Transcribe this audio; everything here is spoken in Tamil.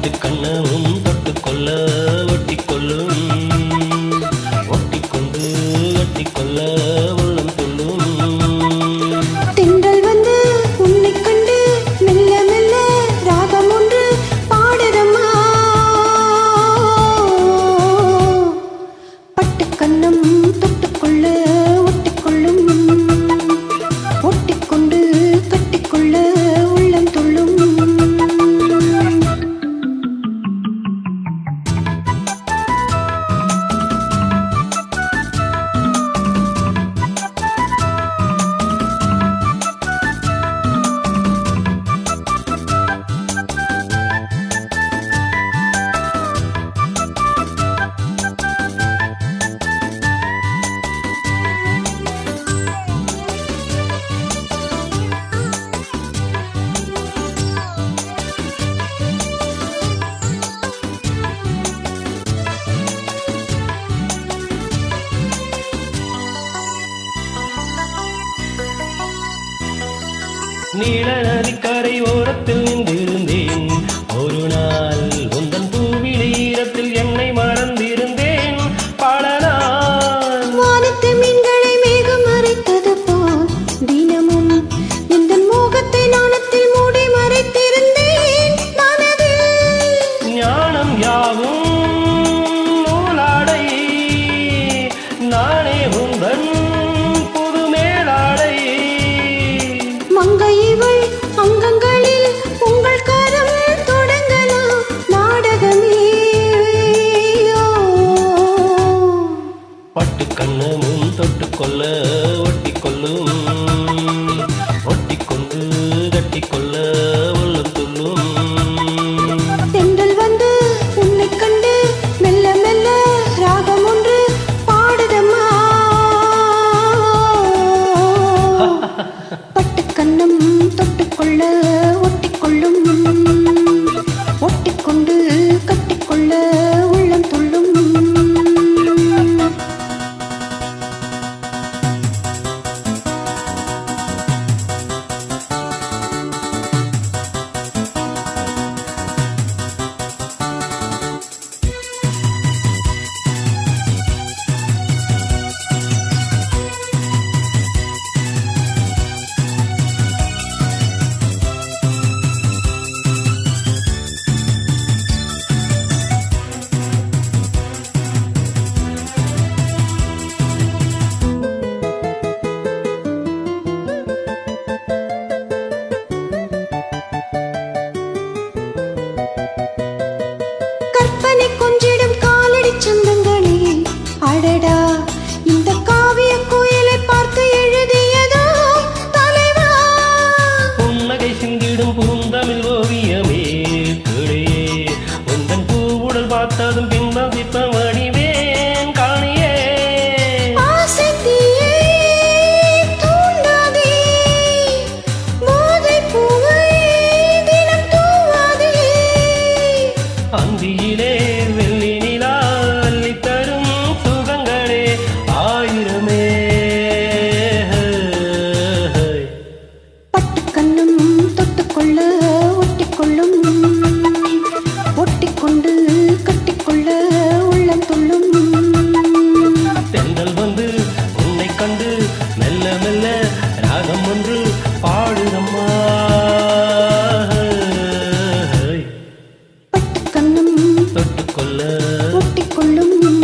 பட்டு கண்ணமும் தொட்டுக்கொள்ள ஒட்டிக்கொள்ளும் ஒட்டிக்கொண்டு கட்டிக்கொள்ள உள்ளம் துள்ளும். தென்றல் வந்து உன்னை கண்டு மெல்ல மெல்ல ராகம் ஒன்று பாடுதம்மா. பட்டு கண்ணம் தொட்டுக்கொள்ள ஒட்டிக்கொள்ளும் ஒட்டிக்கொண்டு கட்டிக்கொள்ள உள்ளம் துள்ளும். நீல நதிக்கரை ஓரத்தில் நின்றிருந்தேன் ஒரு நாள் உந்தன் பூவிழி ஈரத்தில் என்னை மறந்திருந்தேன் பல நாள். வானத்து மீன்களை மேகம் மறைத்தது போல் தினமும் இந்த மோகத்தை நாணத்தில் மூடி மறைத்திருந்தேன். மனதில் ஞானம் யாவும் நூலாடை நானே உந்தன் புது மேலாடை. மங்கை இவள் அங்கங்களில் உங்கள் கரம் தொடங்கலாம் நாடகமே. பட்டு கண்ணமும் தொட்டுக்கொள்ள ஒட்டிக்கொள்ளும் ஒட்டிக்கொண்டு கட்டிக்கொள்ள உள்ளம் துள்ளும். தென்றல் வந்து உன்னை கண்டு மெல்ல மெல்ல ராகம் ஒன்று பாடுதம்மா. பட்டு கண்ணம் தொட்டுக்கொள்ள ஒட்டிக்கொள்ளும் ஒட்டிக்கொண்டு கட்டிக்கொள்ள உள்ளம் துள்ளும். கற்பனை கொஞ்சிடும் காலடி சந்தங்களே அடடா, இந்த காவிய கோயிலை பார்த்து எழுதியதோ தலைவா. புன்னகை சிந்திடும் பூந்தமிழ் ஓவியமே கிளியே உந்தன் பூவுடல் பார்த்ததும் பின்பதித்த வடிவேன் காணியே. ஆசை தீயை தூண்டாதே, போதைப் பூவை தினம் தூவாதே. அந்தியிலே வெள்ளி நிலா அள்ளி தரும் சுகங்களே ஆயிரமே. பட்டு கண்ணும் தொட்டுக்கொள்ள ஒட்டிக்கொள்ளும் ஒட்டிக்கொண்டு கட்டிக்கொள்ள உள்ளம் துள்ளும். தென்றல் வந்து உன்னை கண்டு மெல்ல மெல்ல ராகம் ஒன்று பாடுதம்மா. பட்டு கண்ணும் தொட்டுக்கொள்ள ஒட்டிக்கொள்ளும்